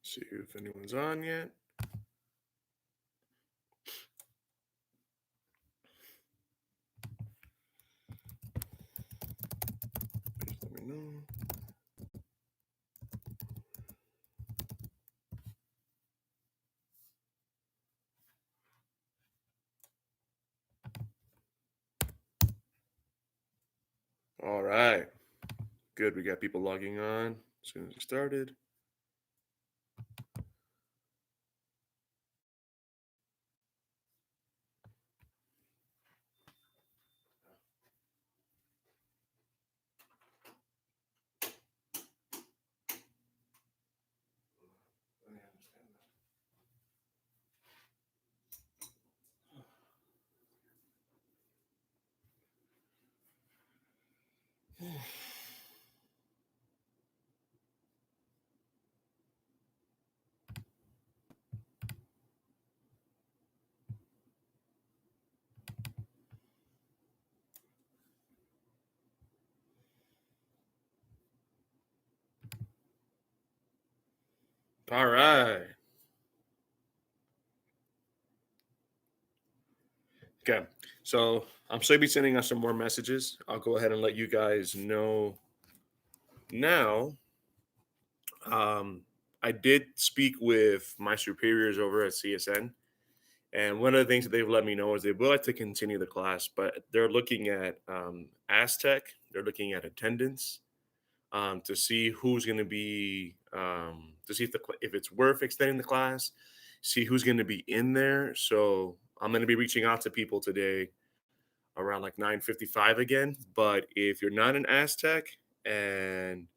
See if anyone's on yet. Please let me know. All right. Good. We got people logging on as soon as we started. All right. Okay. So I'm still be sending us some more messages. I'll go ahead and let you guys know now. Um, I did speak with my superiors over at CSN, and one of the things that they've let me know is they would like to continue the class, but they're looking at Aztec. They're looking at attendance to see who's going to be to see if it's worth extending the class, see who's going to be in there. So I'm going to be reaching out to people today around like 9:55 again. But if you're not an Aztec and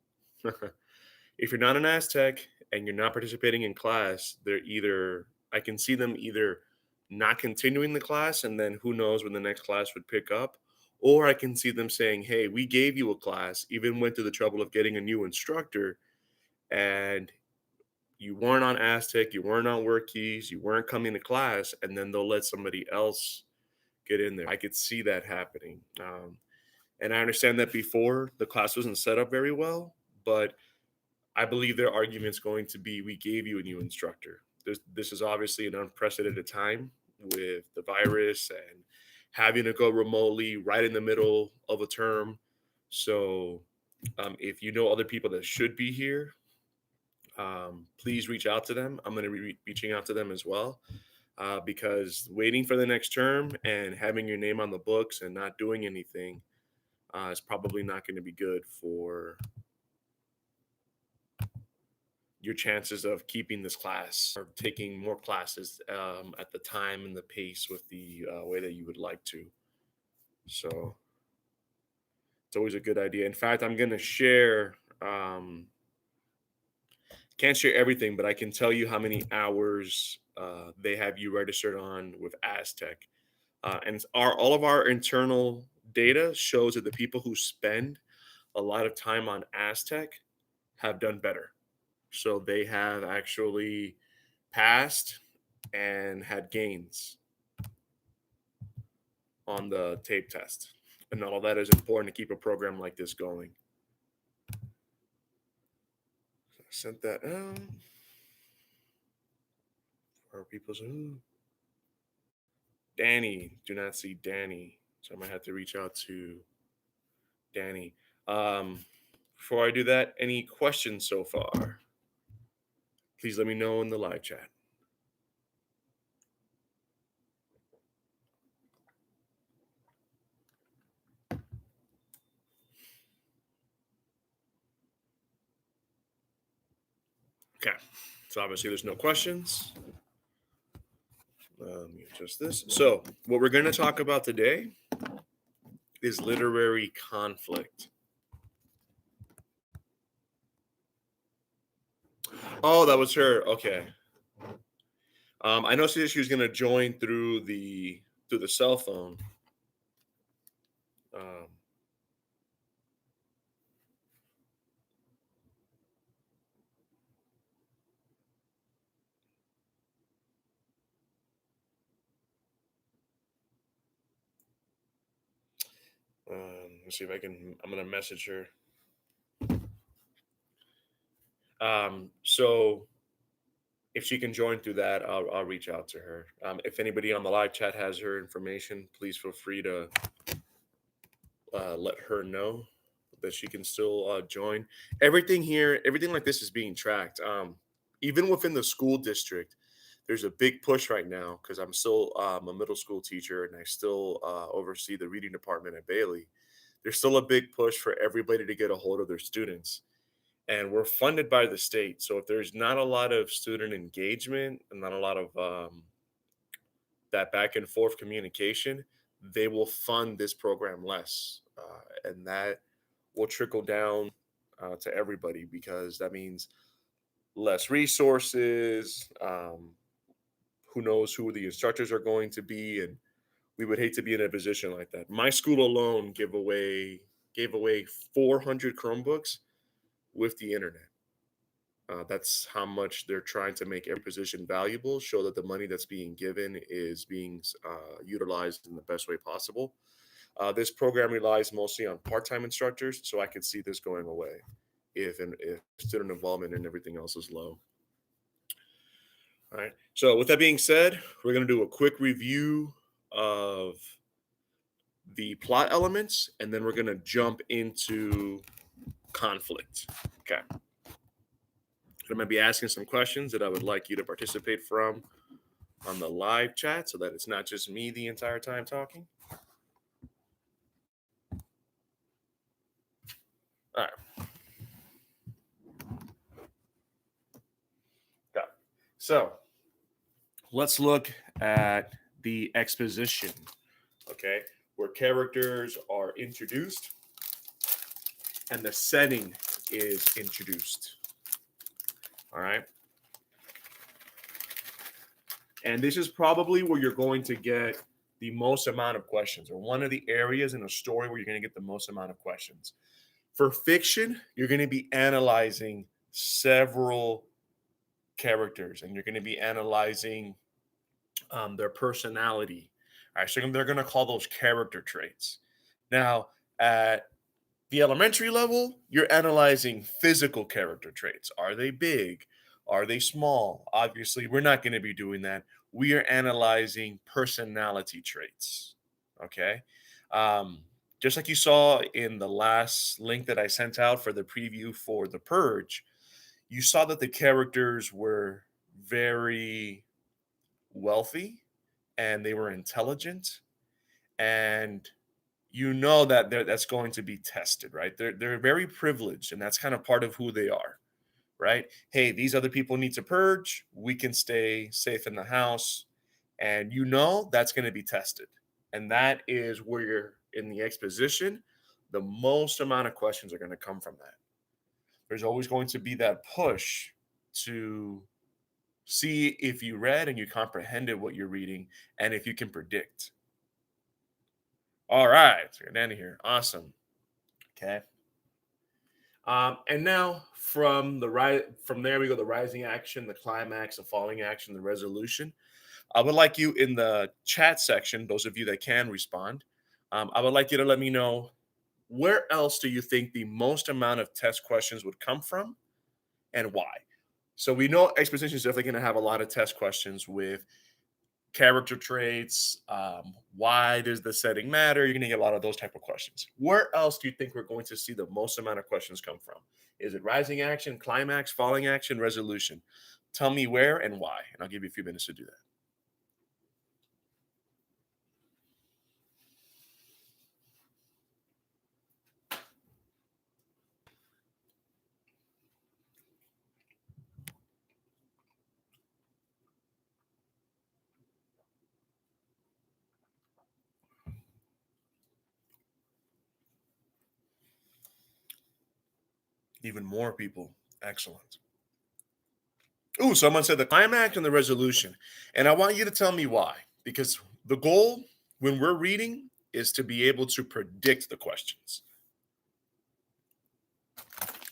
if you're not an Aztec and you're not participating in class, they're either I can see them either not continuing the class and then who knows when the next class would pick up, or I can see them saying, "Hey, we gave you a class, even went through the trouble of getting a new instructor, and you weren't on Aztec, you weren't on work keys, you weren't coming to class," and then they'll let somebody else get in there. I could see that happening. And I understand that before the class wasn't set up very well, but I believe their argument's going to be we gave you a new instructor. This is obviously an unprecedented time with the virus and having to go remotely right in the middle of a term. So, if you know other people that should be here, please reach out to them. I'm going to be reaching out to them as well because waiting for the next term and having your name on the books and not doing anything is probably not going to be good for your chances of keeping this class or taking more classes at the time and the pace with the way that you would like to. So it's always a good idea. In fact, I'm going to share, can't share everything, but I can tell you how many hours they have you registered on with Aztec. And all of our internal data shows that the people who spend a lot of time on Aztec have done better. So they have actually passed and had gains on the tape test. And all of that is important to keep a program like this going. So I sent that out for people's. Ooh. Danny, do not see Danny. So I might have to reach out to Danny. Before I do that, any questions so far? Please let me know in the live chat. Okay. So obviously there's no questions. Let me adjust this. So what we're going to talk about today is literary conflict. Oh, that was her. Okay. I know she said she was going to join through the cell phone. Um, let's see if I can. I'm going to message her. So if she can join through that, I'll reach out to her. If anybody on the live chat has her information, please feel free to let her know that she can still join. Everything here, everything like this is being tracked. Even within the school district, there's a big push right now because I'm still a middle school teacher and I still oversee the reading department at Bailey. There's still a big push for everybody to get a hold of their students. And we're funded by the state. So if there's not a lot of student engagement and not a lot of that back and forth communication, they will fund this program less. And that will trickle down to everybody because that means less resources. Who knows who the instructors are going to be? And we would hate to be in a position like that. My school alone gave away 400 Chromebooks with the internet. That's how much they're trying to make every position valuable, show that the money that's being given is being utilized in the best way possible. This program relies mostly on part-time instructors, so I could see this going away if student involvement and everything else is low. All right. So with that being said, we're going to do a quick review of the plot elements, and then we're going to jump into conflict. Okay. I'm going to be asking some questions that I would like you to participate from on the live chat so that it's not just me the entire time talking. All right. Got it. So let's look at the exposition, okay, where characters are introduced and the setting is introduced. All right. And this is probably where you're going to get the most amount of questions, or one of the areas in a story where you're going to get the most amount of questions. For fiction, you're going to be analyzing several characters and you're going to be analyzing their personality. All right, so they're going to call those character traits. Now, at the elementary level, you're analyzing physical character traits. Are they big? Are they small? Obviously, we're not going to be doing that. We are analyzing personality traits. Okay. Just like you saw in the last link that I sent out for the preview for The Purge, you saw that the characters were very wealthy and they were intelligent, and you know that that's going to be tested, right? They're very privileged, and that's kind of part of who they are, right? Hey, these other people need to purge. We can stay safe in the house, and you know that's going to be tested, and that is where you're in the exposition. The most amount of questions are going to come from that. There's always going to be that push to see if you read and you comprehended what you're reading and if you can predict. All right, so you're down here. Awesome. Okay. And now from there we go the rising action, the climax, the falling action, the resolution. I would like you in the chat section, those of you that can respond, I would like you to let me know where else do you think the most amount of test questions would come from and why? So we know exposition is definitely going to have a lot of test questions with character traits. Why does the setting matter? You're going to get a lot of those type of questions. Where else do you think we're going to see the most amount of questions come from? Is it rising action, climax, falling action, resolution? Tell me where and why, and I'll give you a few minutes to do that. Even more people. Excellent. Ooh, someone said the climax and the resolution. And I want you to tell me why. Because the goal when we're reading is to be able to predict the questions.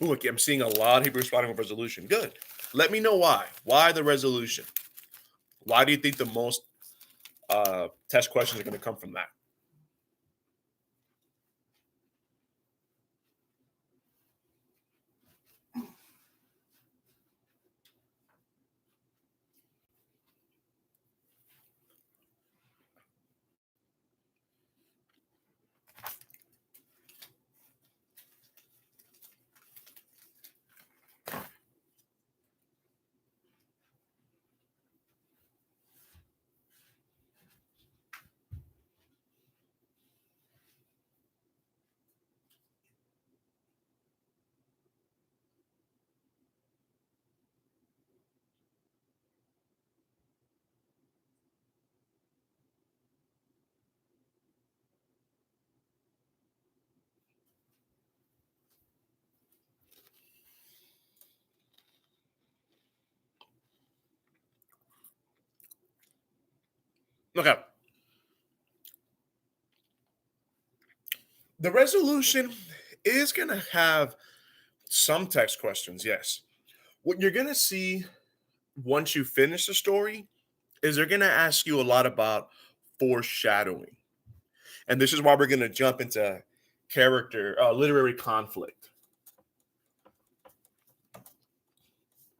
Ooh, okay, I'm seeing a lot of people responding with resolution. Good. Let me know why. Why the resolution? Why do you think the most test questions are going to come from that? Okay. The resolution is going to have some text questions, yes. What you're going to see once you finish the story is they're going to ask you a lot about foreshadowing. And this is why we're going to jump into literary conflict.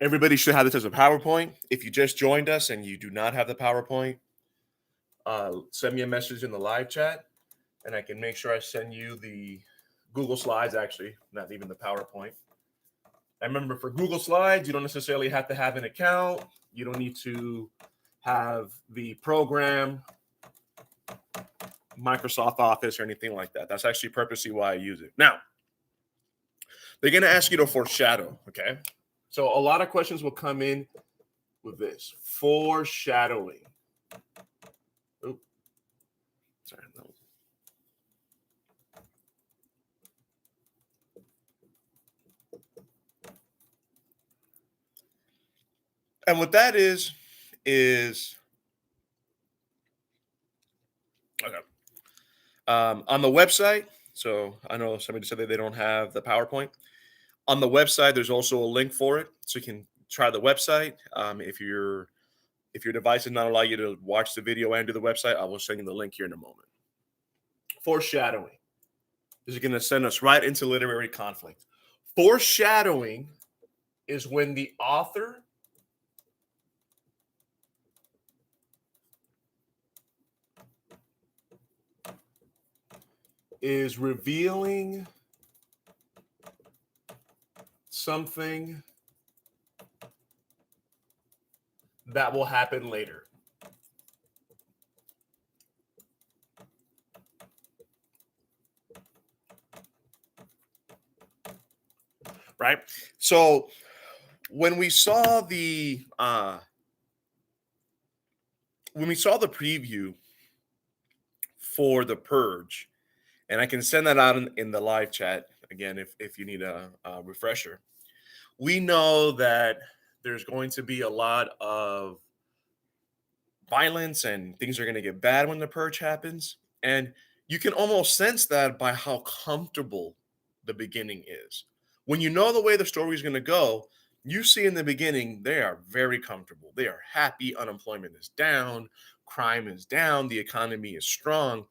Everybody should have this as a PowerPoint. If you just joined us and you do not have the PowerPoint, send me a message in the live chat and I can make sure I send you the Google Slides, actually, not even the PowerPoint. I remember for Google Slides, you don't necessarily have to have an account. You don't need to have the program, Microsoft Office, or anything like that. That's actually purposely why I use it. Now, they're going to ask you to foreshadow, okay? So a lot of questions will come in with this foreshadowing. Oh, sorry. No. And what that is okay. On the website, so I know somebody said that they don't have the PowerPoint. On the website, there's also a link for it, so you can try the website. If your device does not allow you to watch the video and do the website, I will send you the link here in a moment. Foreshadowing. This is going to send us right into literary conflict. Foreshadowing is when the author is revealing something that will happen later. Right? So when we saw the preview for The Purge, and I can send that out in the live chat again if you need a refresher. We know that there's going to be a lot of violence and things are going to get bad when the purge happens. And you can almost sense that by how comfortable the beginning is. When you know the way the story is going to go, you see in the beginning, they are very comfortable. They are happy. Unemployment is down. Crime is down. The economy is strong.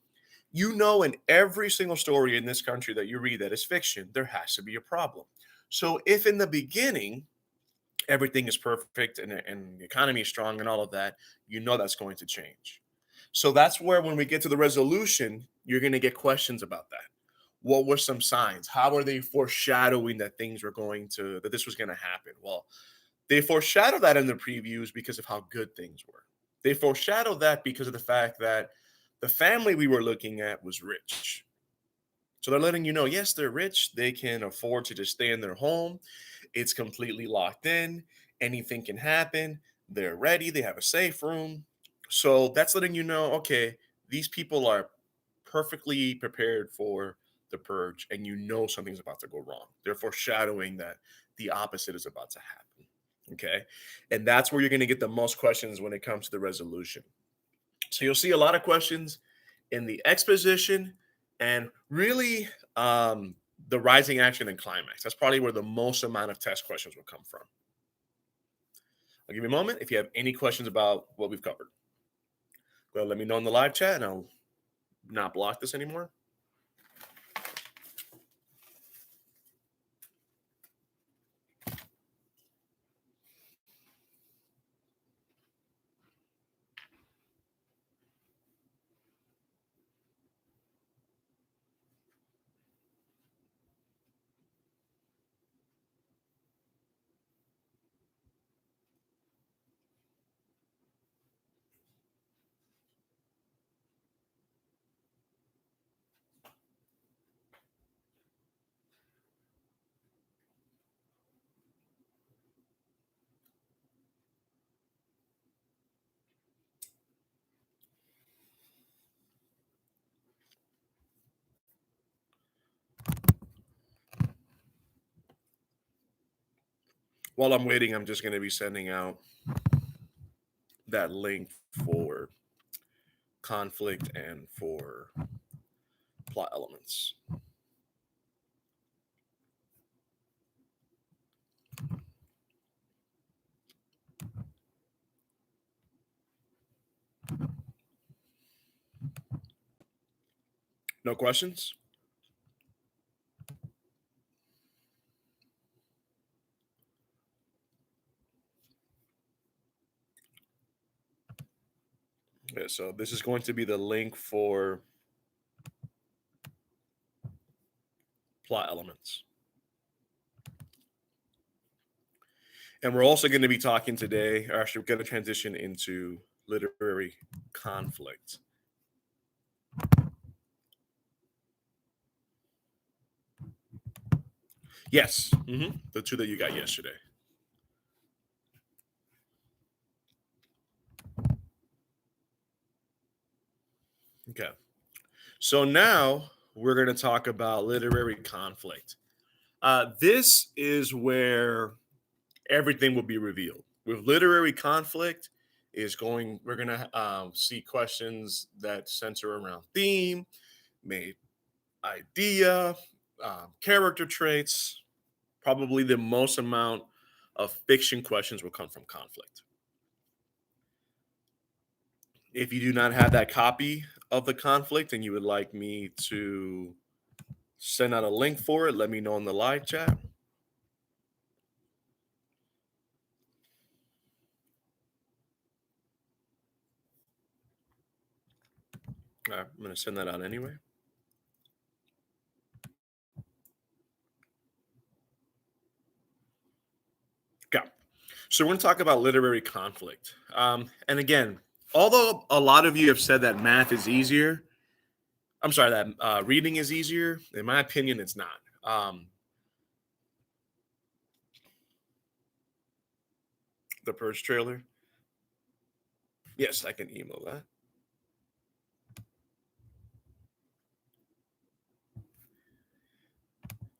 You know, in every single story in this country that you read that is fiction, there has to be a problem. So if in the beginning, everything is perfect and the economy is strong and all of that, you know that's going to change. So that's where when we get to the resolution, you're going to get questions about that. What were some signs? How are they foreshadowing that this was going to happen? Well, they foreshadowed that in the previews because of how good things were. They foreshadowed that because of the fact that the family we were looking at was rich. So they're letting you know, yes, they're rich. They can afford to just stay in their home. It's completely locked in. Anything can happen. They're ready. They have a safe room. So that's letting you know, okay, these people are perfectly prepared for the purge, and you know something's about to go wrong. They're foreshadowing that the opposite is about to happen. Okay. And that's where you're going to get the most questions when it comes to the resolution. So you'll see a lot of questions in the exposition and really the rising action and climax. That's probably where the most amount of test questions will come from. I'll give you a moment. If you have any questions about what we've covered, go ahead, let me know in the live chat and I'll not block this anymore. While I'm waiting, I'm just going to be sending out that link for conflict and for plot elements. No questions? Yeah, so this is going to be the link for plot elements. And we're also going to be talking today, or actually, we're going to transition into literary conflict. Yes, the two that you got yesterday. Okay. So now we're going to talk about literary conflict. This is where everything will be revealed. With literary conflict, we're going to see questions that center around theme, made idea, character traits. Probably the most amount of fiction questions will come from conflict. If you do not have that copy of the conflict and you would like me to send out a link for it, let me know in the live chat. All right, I'm going to send that out anyway. Okay. So we're going to talk about literary conflict. And again, although a lot of you have said that math is easier, I'm sorry, that reading is easier, in my opinion, it's not. The Purge trailer. Yes, I can email that.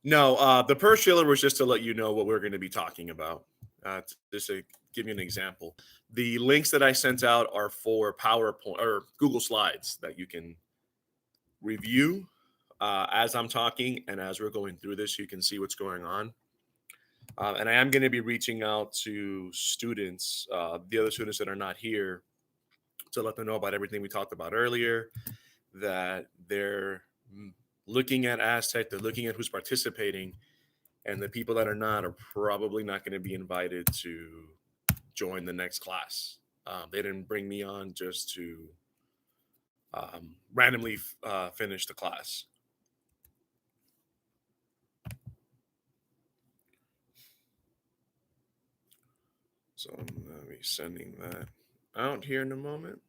No, the Purge trailer was just to let you know what we're going to be talking about. Just to give you an example, the links that I sent out are for PowerPoint or Google Slides that you can review as I'm talking and as we're going through this. You can see what's going on. And I am going to be reaching out to students, the other students that are not here, to let them know about everything we talked about earlier, that they're looking at Aztec, they're looking at who's participating, and the people that are not are probably not going to be invited to join the next class. They didn't bring me on just to randomly finish the class. So I'm going to be sending that out here in a moment.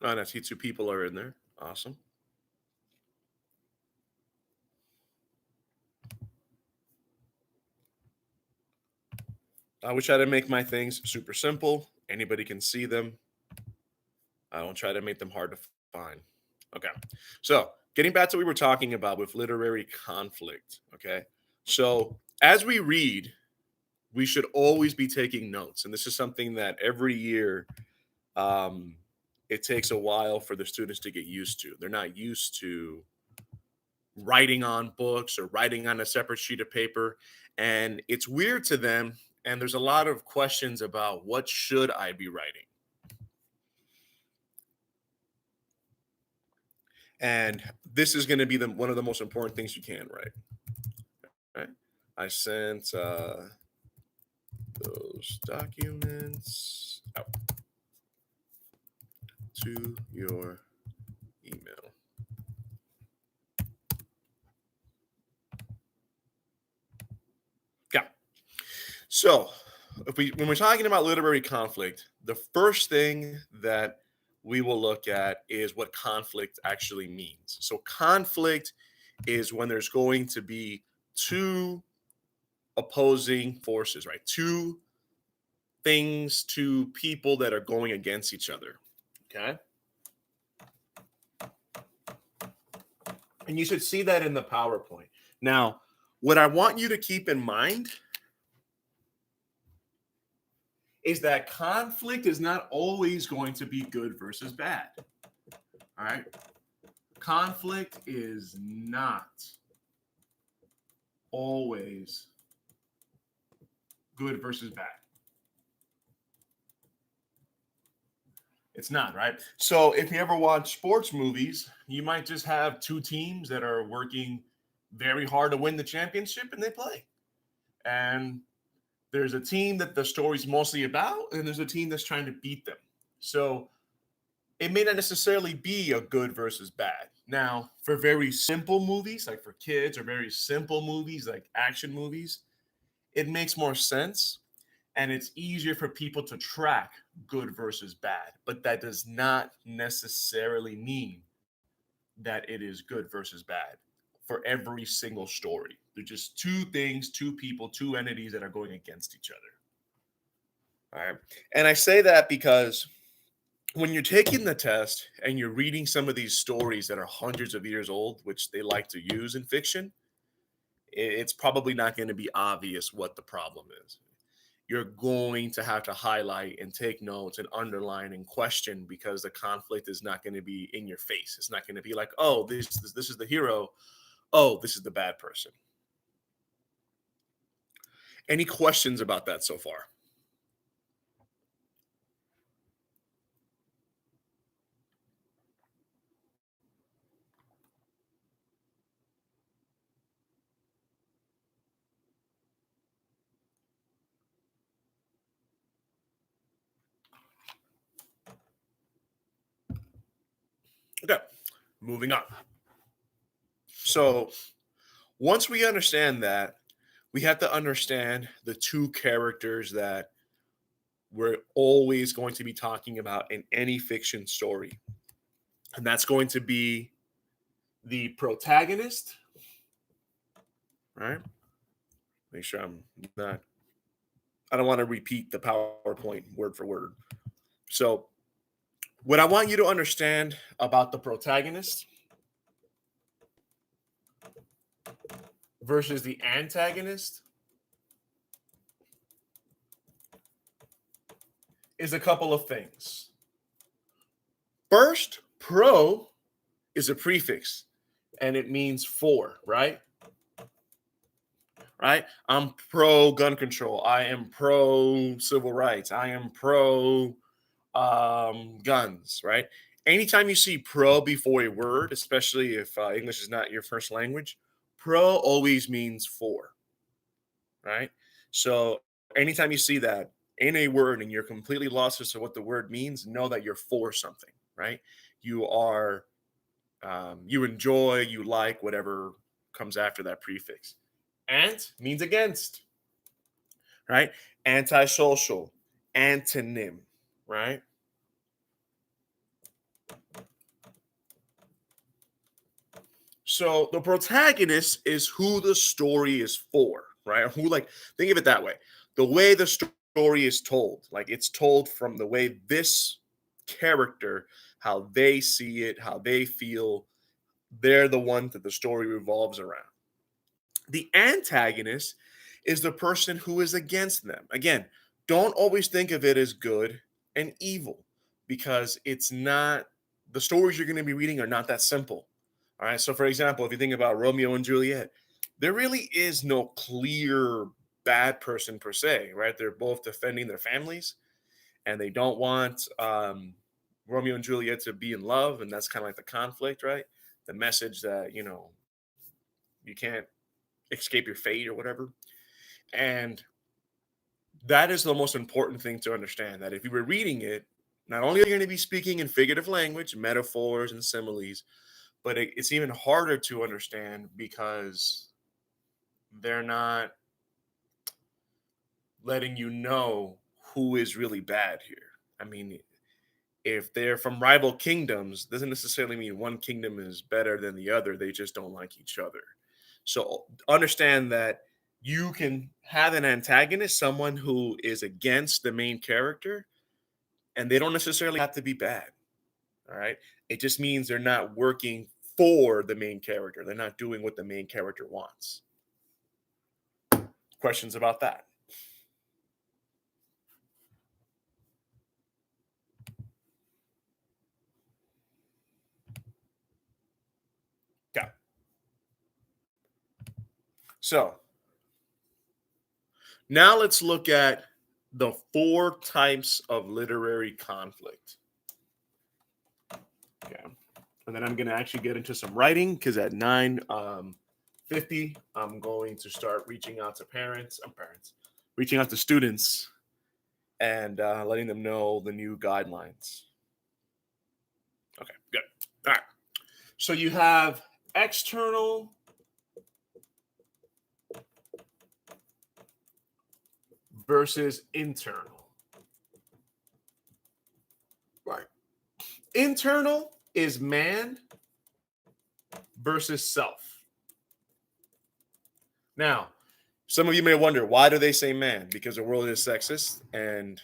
Oh, and I see 2 people are in there. Awesome. I wish I to make my things super simple. Anybody can see them. I don't try to make them hard to find. Okay. So getting back to what we were talking about with literary conflict. Okay. So as we read, we should always be taking notes. And this is something that every year it takes a while for the students to get used to. They're not used to writing on books or writing on a separate sheet of paper. And it's weird to them. And there's a lot of questions about what should I be writing? And this is going to be one of the most important things you can write. Right? I sent those documents out to your email. Yeah. So, when we're talking about literary conflict, the first thing that we will look at is what conflict actually means. So, conflict is when there's going to be 2 opposing forces, right? 2 things, 2 people that are going against each other. Okay. And you should see that in the PowerPoint. Now, what I want you to keep in mind is that conflict is not always going to be good versus bad. All right. Conflict is not always good versus bad. It's not, right? So if you ever watch sports movies, you might just have two teams that are working very hard to win the championship and they play. And there's a team that the story's mostly about, and there's a team that's trying to beat them. So it may not necessarily be a good versus bad. Now, for very simple movies, like for kids, or very simple movies like action movies, it makes more sense and it's easier for people to track good versus bad. But that does not necessarily mean that it is good versus bad for every single story. They're just two things, two people, two entities that are going against each other. All right. And I say that because when you're taking the test and you're reading some of these stories that are hundreds of years old, which they like to use in fiction, it's probably not going to be obvious what the problem is. You're going to have to highlight and take notes and underline and question because the conflict is not going to be in your face. It's not going to be like, oh, this is the hero. Oh, this is the bad person. Any questions about that so far? Okay, moving on. So once we understand that, we have to understand the two characters that we're always going to be talking about in any fiction story. And that's going to be the protagonist, right? Make sure I'm not, I don't want to repeat the PowerPoint word for word. So, what I want you to understand about the protagonist versus the antagonist is a couple of things. First, pro is a prefix and it means for, right? Right? I'm pro gun control. I am pro civil rights. I am pro guns, right? Anytime you see pro before a word, especially if English is not your first language, pro always means for, right? So anytime you see that in a word and you're completely lost as to what the word means, know that you're for something, right? You are, you enjoy, you like whatever comes after that prefix. Ant means against, right? Antisocial, antonym, right? So the protagonist is who the story is for, right? Who, like, think of it that way. The way the story is told, like it's told from the way this character, how they see it, how they feel, they're the one that the story revolves around. The antagonist is the person who is against them. Again, don't always think of it as good and evil because it's not, the stories you're going to be reading are not that simple. All right. So, for example, if you think about Romeo and Juliet, there really is no clear bad person per se, right? They're both defending their families and they don't want Romeo and Juliet to be in love. And that's kind of like the conflict, right? The message that, you can't escape your fate or whatever. And that is the most important thing to understand, that if you were reading it, not only are you going to be speaking in figurative language, metaphors, and similes, but it's even harder to understand because they're not letting you know who is really bad here. I mean, if they're from rival kingdoms, doesn't necessarily mean one kingdom is better than the other. They just don't like each other. So understand that you can have an antagonist, someone who is against the main character, and they don't necessarily have to be bad. All right. It just means they're not working for the main character. They're not doing what the main character wants. Questions about that? So now let's look at the four types of literary conflict. Okay. And then I'm going to actually get into some writing because at 9:50, I'm going to start reaching out to reaching out to students and letting them know the new guidelines. Okay, good. All right. So you have external versus internal. Right. Internal is man versus self. Now, some of you may wonder, why do they say man? Because the world is sexist and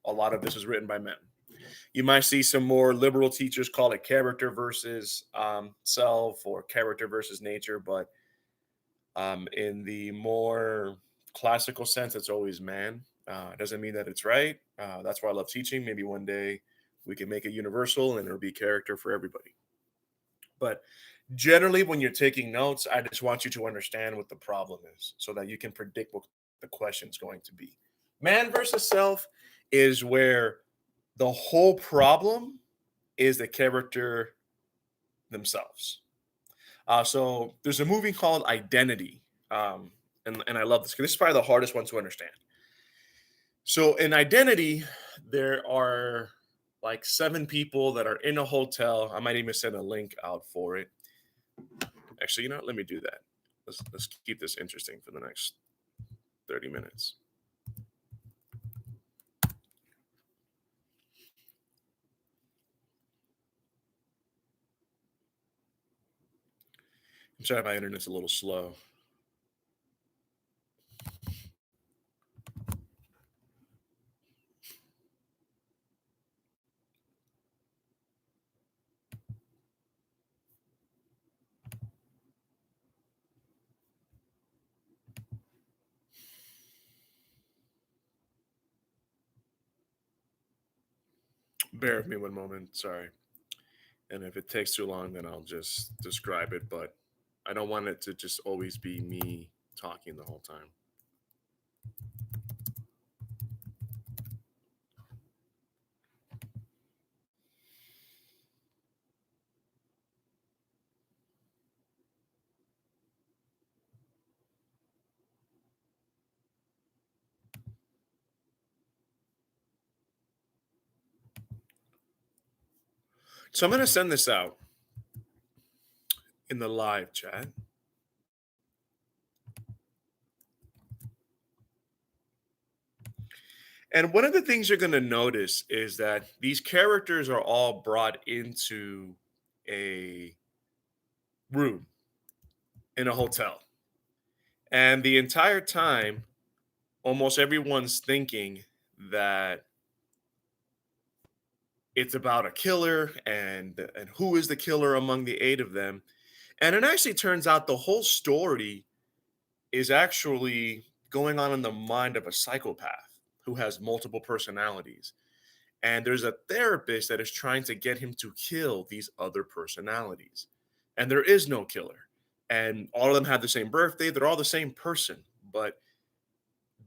a lot of this is written by men. You might see some more liberal teachers call it character versus self or character versus nature, but in the more classical sense, it's always man. It doesn't mean that it's right. That's why I love teaching. Maybe one day we can make it universal and it'll be character for everybody. But generally, when you're taking notes, I just want you to understand what the problem is so that you can predict what the question's going to be. Man versus self is where the whole problem is the character themselves. So there's a movie called Identity. And I love this because this is probably the hardest one to understand. So in Identity, there are like seven people that are in a hotel. I might even send a link out for it. Actually, you know what? Let me do that. Let's keep this interesting for the next 30 minutes. I'm sorry if my internet's a little slow. Bear with me one moment. Sorry. And if it takes too long, then I'll just describe it. But I don't want it to just always be me talking the whole time. So I'm going to send this out in the live chat. And one of the things you're going to notice is that these characters are all brought into a room in a hotel. And the entire time, almost everyone's thinking that it's about a killer and who is the killer among the eight of them. And it actually turns out the whole story is actually going on in the mind of a psychopath who has multiple personalities. And there's a therapist that is trying to get him to kill these other personalities. And there is no killer. And all of them have the same birthday. They're all the same person, but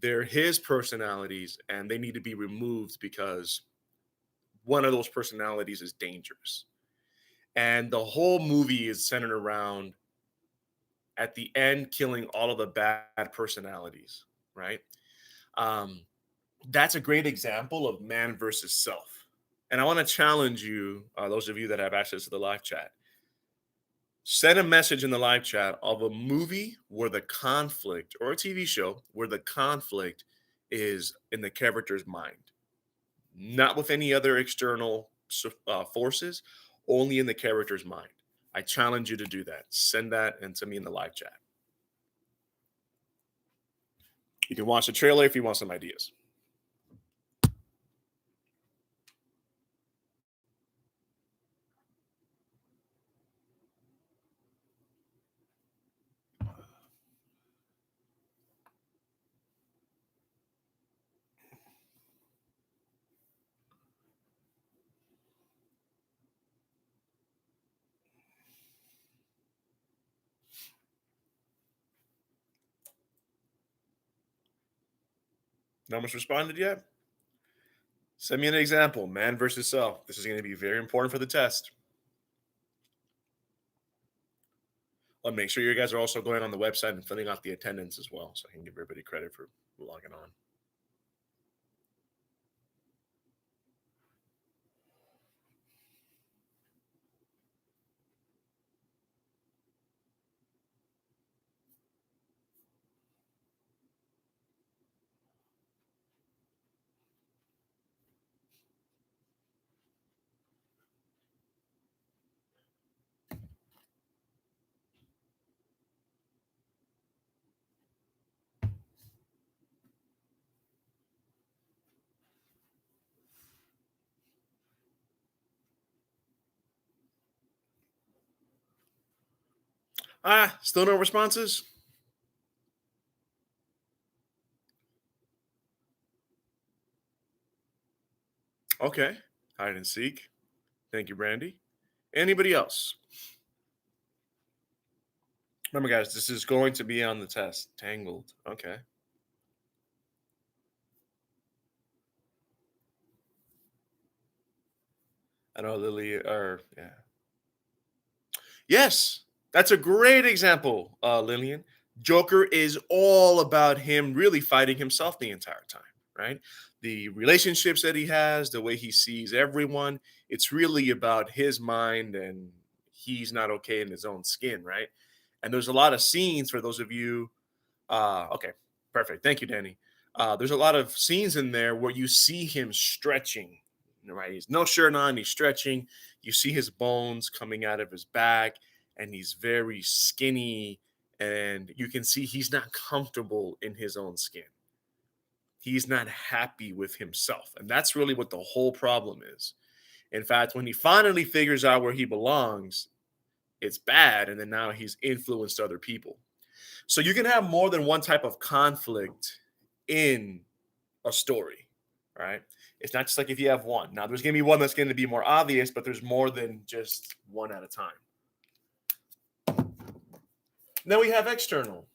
they're his personalities and they need to be removed because one of those personalities is dangerous. And the whole movie is centered around at the end killing all of the bad personalities, right? Um, that's a great example of man versus self. And I want to challenge you, those of you that have access to the live chat, send a message in the live chat of a movie where the conflict, or a TV show where the conflict is in the character's mind, not with any other external forces, only in the character's mind. I challenge you to do that. Send that and to me in the live chat. You can watch the trailer if you want some ideas. No one's responded yet? Send me an example. Man versus self. This is going to be very important for the test. I'll make sure you guys are also going on the website and filling out the attendance as well, so I can give everybody credit for logging on. Still no responses? Okay. Hide and seek. Thank you, Brandy. Anybody else? Remember, guys, this is going to be on the test. Tangled. Okay. I know Lily, or yeah. Yes, that's a great example, Lillian. Joker is all about him really fighting himself the entire time, right? The relationships that he has, the way he sees everyone, it's really about his mind and he's not okay in his own skin, right? And there's a lot of scenes for those of you. Okay, perfect. Thank you, Danny. There's a lot of scenes in there where you see him stretching, right? He's no shirt on, he's stretching. You see his bones coming out of his back, and he's very skinny, and you can see he's not comfortable in his own skin. He's not happy with himself. And that's really what the whole problem is. In fact, when he finally figures out where he belongs, it's bad. And then now he's influenced other people. So you can have more than one type of conflict in a story, right? It's not just like if you have one. Now, there's going to be one that's going to be more obvious, but there's more than just one at a time. Then we have external.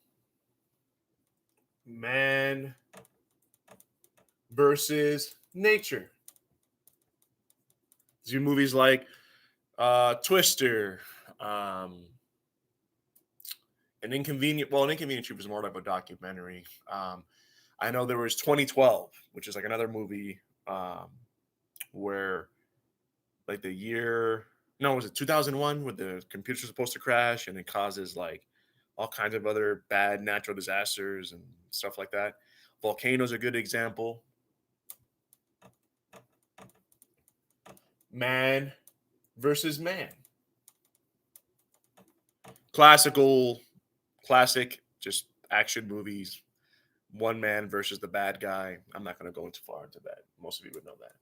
Man versus nature. These are movies like Twister, an Inconvenient Truth was more like a documentary. I know there was 2012, which is like another movie where like the year, no, was it 2001 where the computer's supposed to crash and it causes like all kinds of other bad natural disasters and stuff like that. Volcano's a good example. Man versus man. Classic, just action movies. One man versus the bad guy. I'm not going to go too far into that. Most of you would know that.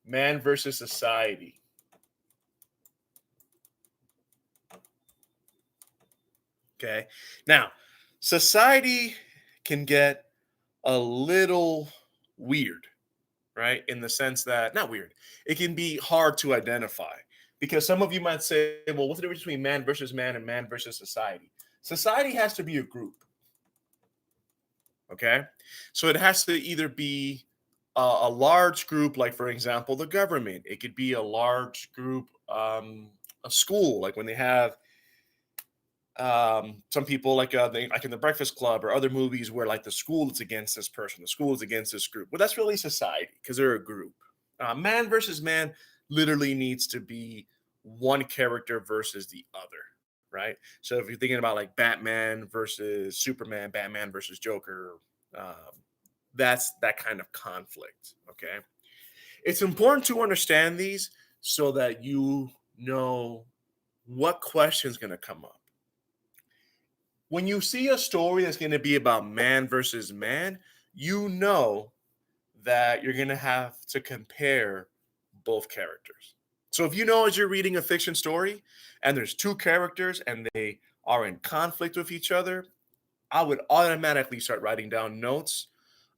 Man versus society. Okay. Now, society can get a little weird, right? In the sense that, not weird, it can be hard to identify because some of you might say, well, what's the difference between man versus man and man versus society? Society has to be a group. Okay. So it has to either be a large group, like, for example, the government. It could be a large group, a school, like when they have some people like in the Breakfast Club or other movies where like the school is against this person, the school is against this group. Well, that's really society because they're a group. Man versus man literally needs to be one character versus the other, right? So if you're thinking about like Batman versus Superman, Batman versus Joker, um, that's that kind of conflict. Okay, it's important to understand these so that you know what question's going to come up when you see a story that's going to be about man versus man. You know that you're going to have to compare both characters. So if you know as you're reading a fiction story and there's two characters and they are in conflict with each other, I would automatically start writing down notes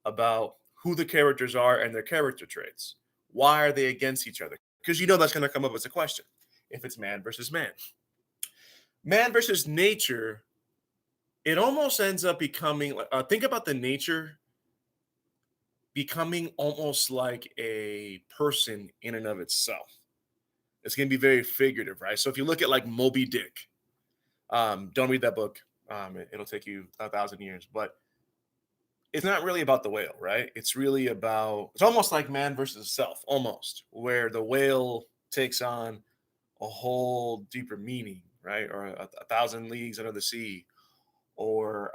about who the characters are and their character traits. Why are they against each other? Because you know that's going to come up as a question if it's man versus man. Man versus nature, it almost ends up becoming think about the nature becoming almost like a person in and of itself. It's going to be very figurative, right? So if you look at like Moby Dick, don't read that book. It'll take you 1,000 years, but it's not really about the whale, right? It's really about, it's almost like man versus self, almost, where the whale takes on a whole deeper meaning, right? Or a thousand leagues under the sea, or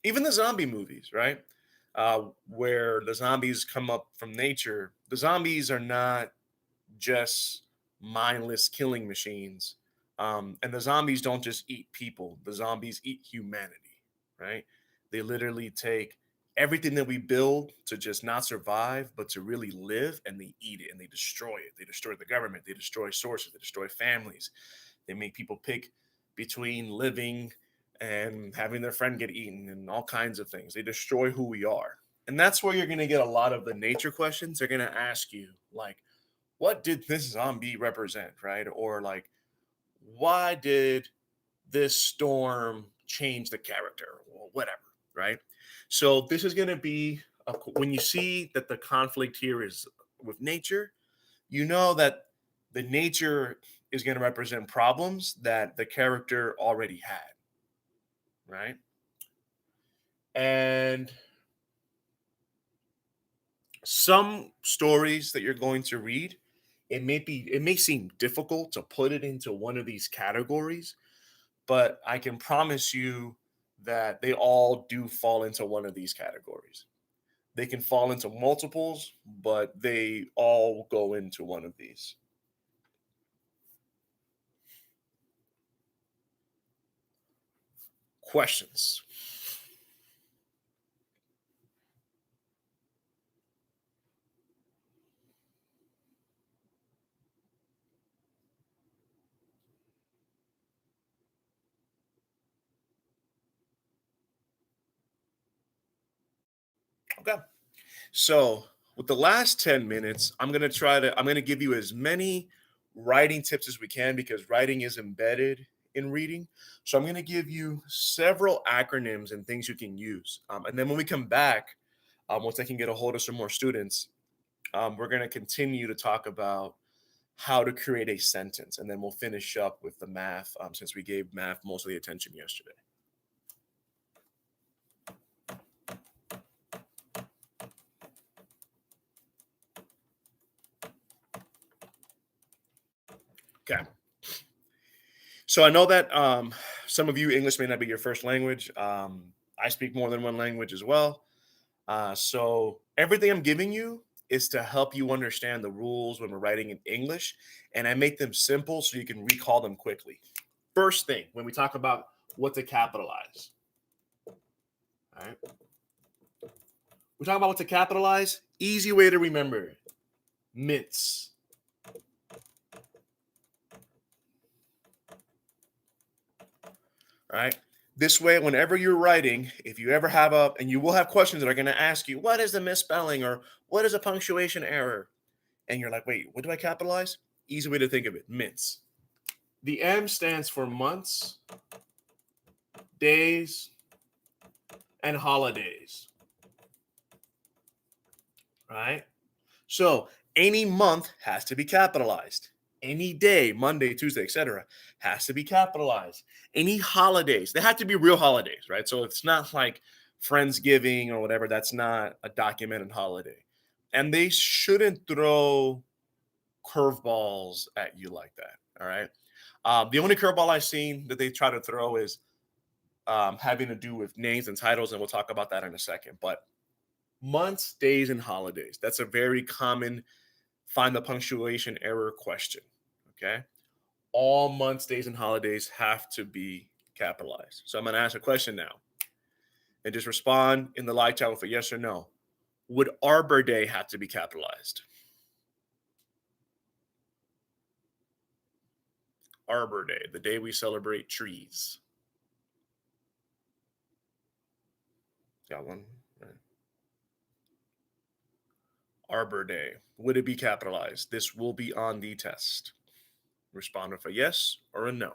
even the zombie movies, right? Where the zombies come up from nature. The zombies are not just mindless killing machines. And the zombies don't just eat people, the zombies eat humanity, right? They literally take everything that we build to just not survive, but to really live, and they eat it and they destroy it. They destroy the government, they destroy sources, they destroy families. They make people pick between living and having their friend get eaten and all kinds of things. They destroy who we are. And that's where you're going to get a lot of the nature questions. They're going to ask you, like, what did this zombie represent, right? Or like, why did this storm change the character or whatever, right? So this is going to be when you see that the conflict here is with nature, you know that the nature is going to represent problems that the character already had, right? And some stories that you're going to read, it may seem difficult to put it into one of these categories, but I can promise you that they all do fall into one of these categories. They can fall into multiples, but they all go into one of these. Questions? Okay. So, with the last 10 minutes, I'm going to give you as many writing tips as we can because writing is embedded in reading. So, I'm going to give you several acronyms and things you can use. And then when we come back, once I can get a hold of some more students, we're going to continue to talk about how to create a sentence. And then we'll finish up with the math since we gave math most of the attention yesterday. Okay. So I know that some of you English may not be your first language. I speak more than one language as well. So everything I'm giving you is to help you understand the rules when we're writing in English, and I make them simple so you can recall them quickly. First thing, when we talk about what to capitalize, all right? We talk about what to capitalize. Easy way to remember it. Mints. All right. This way, whenever you're writing, if you ever have and you will have questions that are going to ask you, what is the misspelling or what is a punctuation error? And you're like, wait, what do I capitalize? Easy way to think of it, mints. The M stands for months, days, and holidays. Right? So any month has to be capitalized. Any day, Monday, Tuesday, etc., has to be capitalized. Any holidays, they have to be real holidays, right? So it's not like Friendsgiving or whatever. That's not a documented holiday. And they shouldn't throw curveballs at you like that. All right. The only curveball I've seen that they try to throw is having to do with names and titles, and we'll talk about that in a second. But months, days, and holidays. That's a very common find the punctuation error question. Okay. All months, days, and holidays have to be capitalized. So I'm going to ask a question now and just respond in the live chat with a yes or no. Would Arbor Day have to be capitalized? Arbor Day, the day we celebrate trees. Got one? Right. Arbor Day. Would it be capitalized? This will be on the test. Respond with a yes or a no.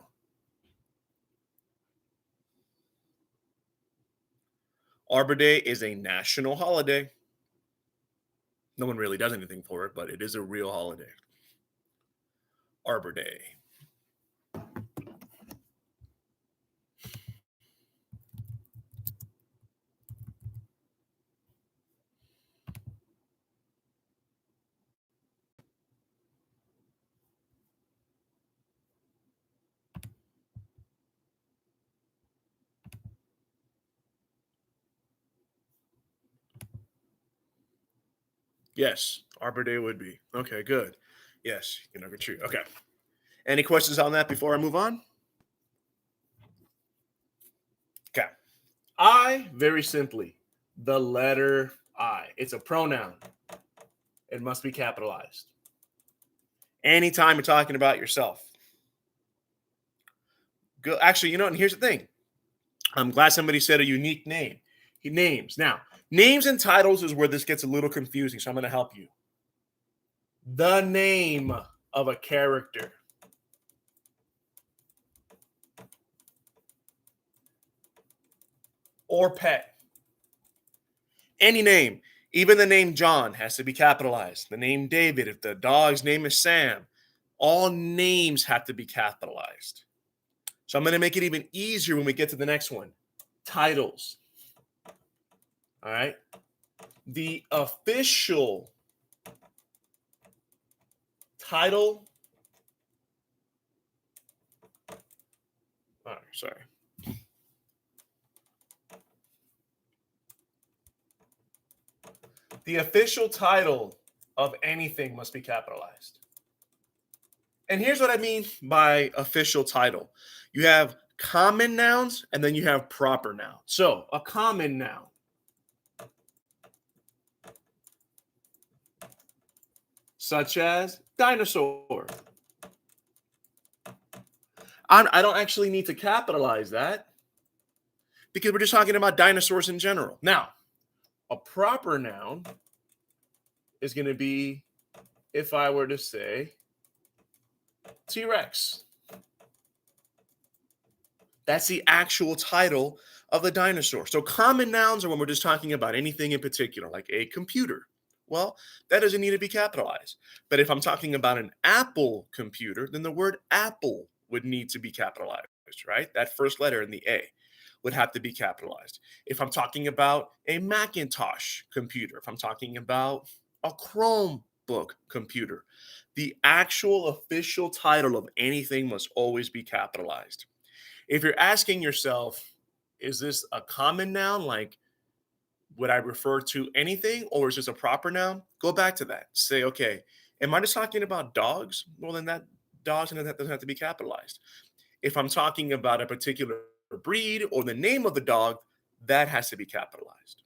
Arbor Day is a national holiday. No one really does anything for it, but it is a real holiday. Arbor Day. Yes, Arbor Day would be. Okay, good. Yes, you can tree. Okay. Any questions on that before I move on? Okay. I, very simply, the letter I. It's a pronoun. It must be capitalized. Anytime you're talking about yourself. Go, actually, and here's the thing. I'm glad somebody said a unique name. He names. Now, names and titles is where this gets a little confusing, so I'm going to help you. The name of a character. Or pet. Any name. Even the name John has to be capitalized. The name David, if the dog's name is Sam, all names have to be capitalized. So I'm going to make it even easier when we get to the next one. Titles. All right. The official title. Oh, sorry. The official title of anything must be capitalized. And here's what I mean by official title. You have common nouns and then you have proper nouns. So a common noun. Such as dinosaur. I don't actually need to capitalize that because we're just talking about dinosaurs in general. Now, a proper noun is going to be, if I were to say, T-Rex. That's the actual title of the dinosaur. So common nouns are when we're just talking about anything in particular, like a computer. Well, that doesn't need to be capitalized. But if I'm talking about an Apple computer, then the word Apple would need to be capitalized, right? That first letter in the A would have to be capitalized. If I'm talking about a Macintosh computer, if I'm talking about a Chromebook computer, the actual official title of anything must always be capitalized. If you're asking yourself, is this a common noun? Like, would I refer to anything or is this a proper noun? Go back to that. Say, okay, am I just talking about dogs? Well, then that dogs doesn't have to be capitalized. If I'm talking about a particular breed or the name of the dog, that has to be capitalized,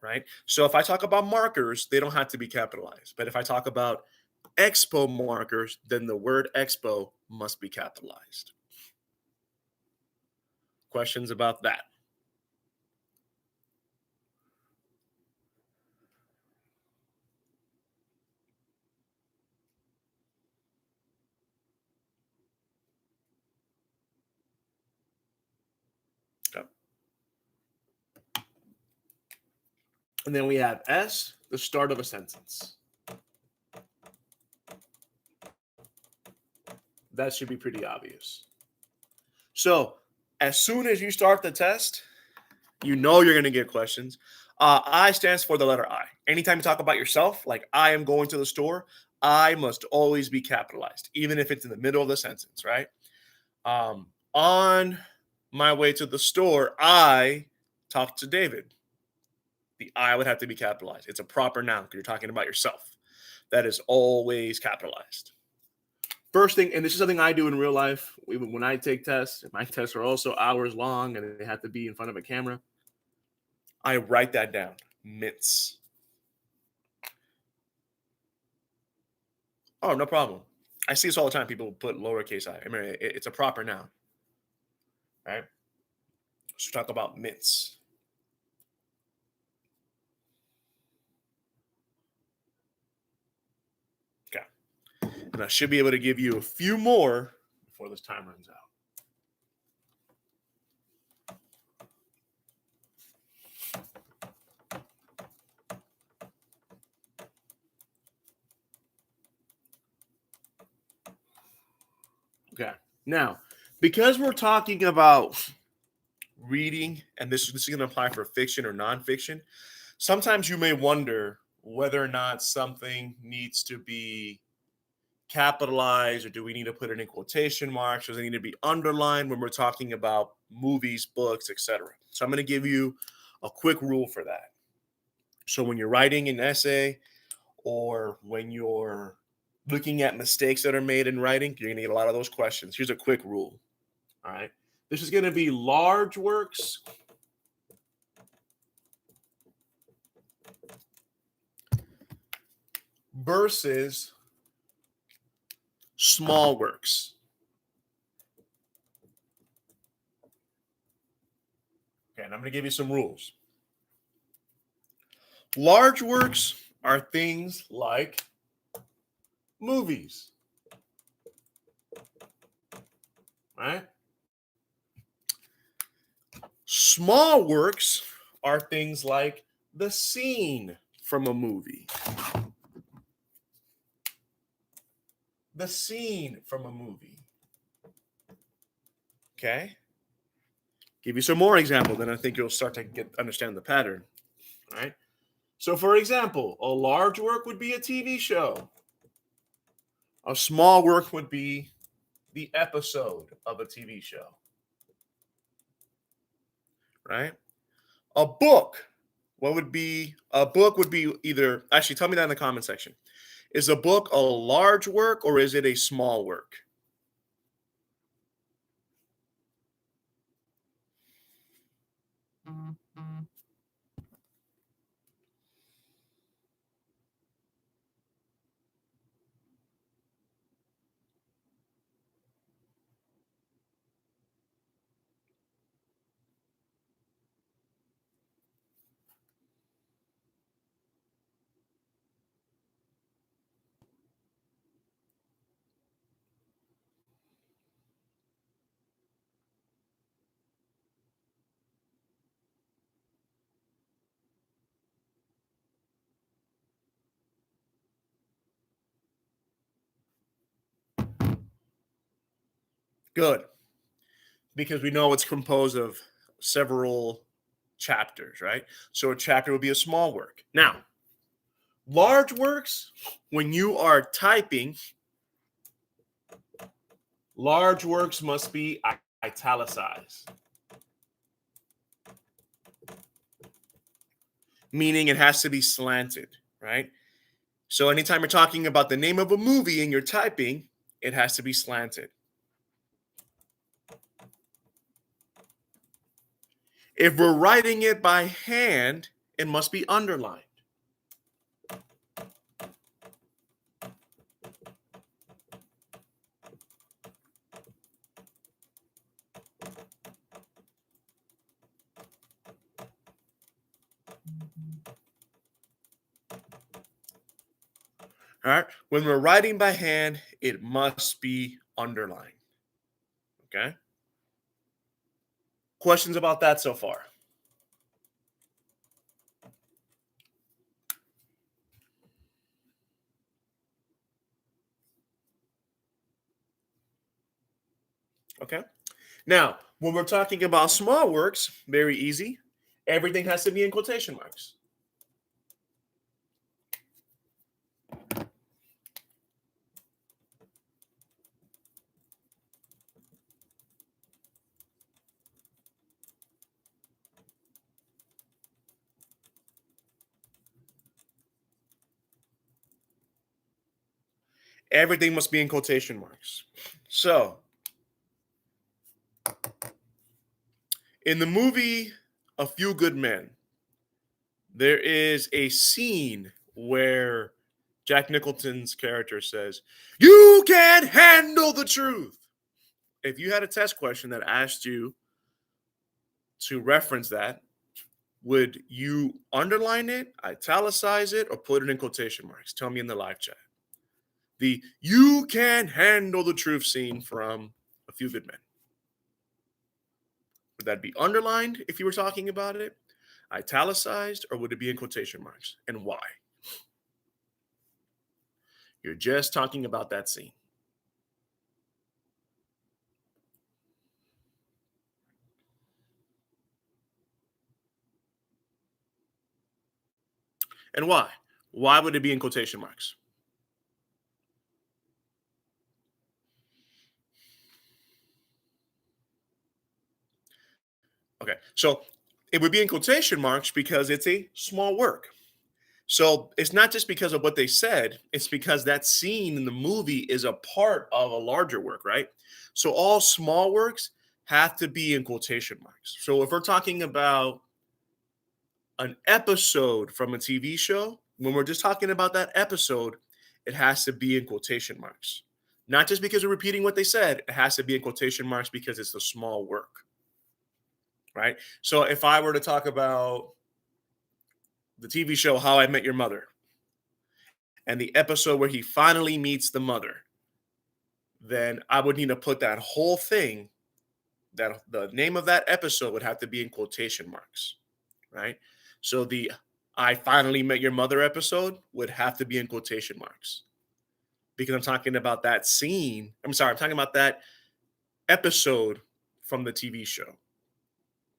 right? So if I talk about markers, they don't have to be capitalized. But if I talk about expo markers, then the word expo must be capitalized. Questions about that? Okay. And then we have S, the start of a sentence. That should be pretty obvious. So as soon as you start the test, you know you're going to get questions. I stands for the letter I. Anytime you talk about yourself, like I am going to the store, I must always be capitalized, even if it's in the middle of the sentence, right? On my way to the store, I talked to David. The I would have to be capitalized. It's a proper noun because you're talking about yourself. That is always capitalized. First thing, and this is something I do in real life, even when I take tests, my tests are also hours long and they have to be in front of a camera. I write that down. Mitts. Oh, no problem. I see this all the time. People put lowercase I. I mean, it's a proper noun. Right? Let's talk about mitts. Okay. And I should be able to give you a few more before this time runs out. Now, because we're talking about reading, and this is going to apply for fiction or nonfiction, sometimes you may wonder whether or not something needs to be capitalized or do we need to put it in quotation marks? Does it need to be underlined when we're talking about movies, books, etc.? So I'm going to give you a quick rule for that. So when you're writing an essay or when you're looking at mistakes that are made in writing, you're going to get a lot of those questions. Here's a quick rule. All right. This is going to be large works versus small works. Okay, and I'm going to give you some rules. Large works are things like movies, right? Small works are things like the scene from a movie. The scene from a movie. Okay? Give you some more examples, then I think you'll start to understand the pattern. All right? So, for example, a large work would be a TV show. A small work would be the episode of a TV show. Right? A book. What would be a book would be either actually tell me that in the comment section. Is a book a large work or is it a small work? Good. Because we know it's composed of several chapters, right? So a chapter would be a small work. Now, large works, when you are typing, large works must be italicized, meaning it has to be slanted, right? So anytime you're talking about the name of a movie and you're typing, it has to be slanted. If we're writing it by hand, it must be underlined. All right. When we're writing by hand, it must be underlined. Okay. Questions about that so far? Okay. Now, when we're talking about small works, very easy. Everything has to be in quotation marks. Everything must be in quotation marks. So, in the movie A Few Good Men, there is a scene where Jack Nicholson's character says, "You can't handle the truth." If you had a test question that asked you to reference that, would you underline it, italicize it, or put it in quotation marks? Tell me in the live chat. The "You can't handle the truth" scene from A Few Good Men. Would that be underlined if you were talking about it, italicized, or would it be in quotation marks? And why? You're just talking about that scene. And why? Why would it be in quotation marks? Okay. So it would be in quotation marks because it's a small work. So it's not just because of what they said, it's because that scene in the movie is a part of a larger work, right? So all small works have to be in quotation marks. So if we're talking about an episode from a TV show, when we're just talking about that episode, it has to be in quotation marks. Not just because we're repeating what they said, it has to be in quotation marks because it's a small work, right? So if I were to talk about the TV show How I Met Your Mother and the episode where he finally meets the mother, then I would need to put that whole thing, that the name of that episode would have to be in quotation marks, right? So the I finally met your mother episode would have to be in quotation marks because I'm talking about that scene. I'm sorry, I'm talking about that episode from the TV show.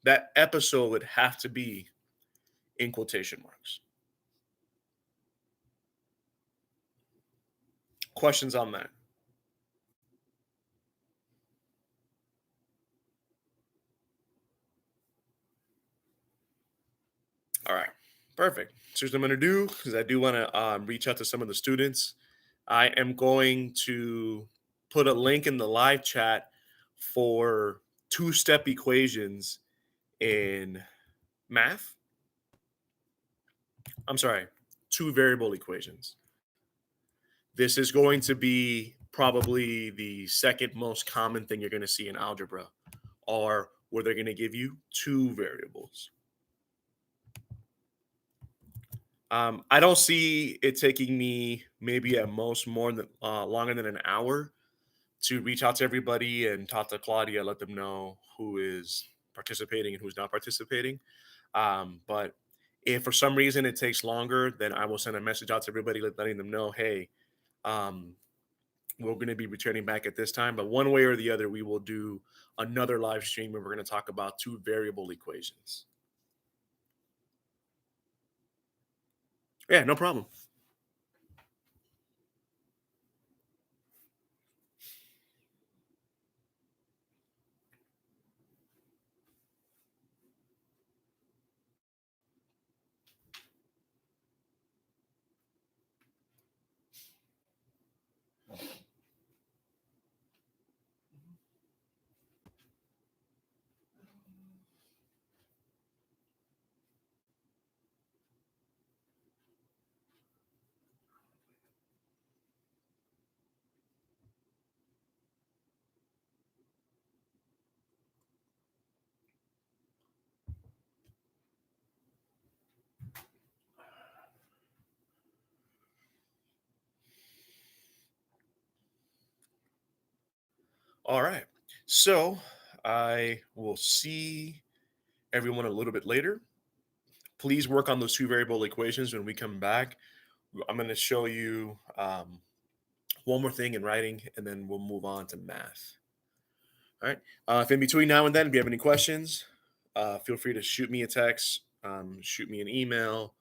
That episode would have to be in quotation marks. Questions on that? All right, perfect. So here's what I'm going to do because I do want to reach out to some of the students. I am going to put a link in the live chat for two-step equations in math. I'm sorry, two variable equations. This is going to be probably the second most common thing you're going to see in algebra, or where they're going to give you two variables. I don't see it taking me maybe at most more than longer than an hour to reach out to everybody and talk to Claudia, let them know who is participating and who's not participating. But if for some reason it takes longer, then I will send a message out to everybody letting them know, hey, um, we're going to be returning back at this time. But one way or the other, we will do another live stream where we're going to talk about two variable equations. Yeah, no problem. All right. So I will see everyone a little bit later. Please work on those two variable equations when we come back. I'm going to show you one more thing in writing, and then we'll move on to math. All right. If in between now and then, if you have any questions, feel free to shoot me a text, shoot me an email.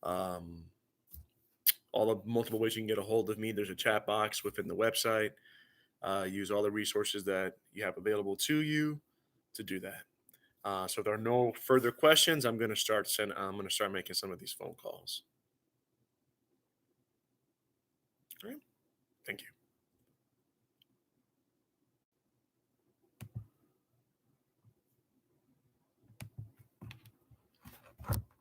Um, all the multiple ways you can get a hold of me. There's a chat box within the website. Use all the resources that you have available to you to do that. So if there are no further questions, I'm going to start making some of these phone calls. All right. Thank you.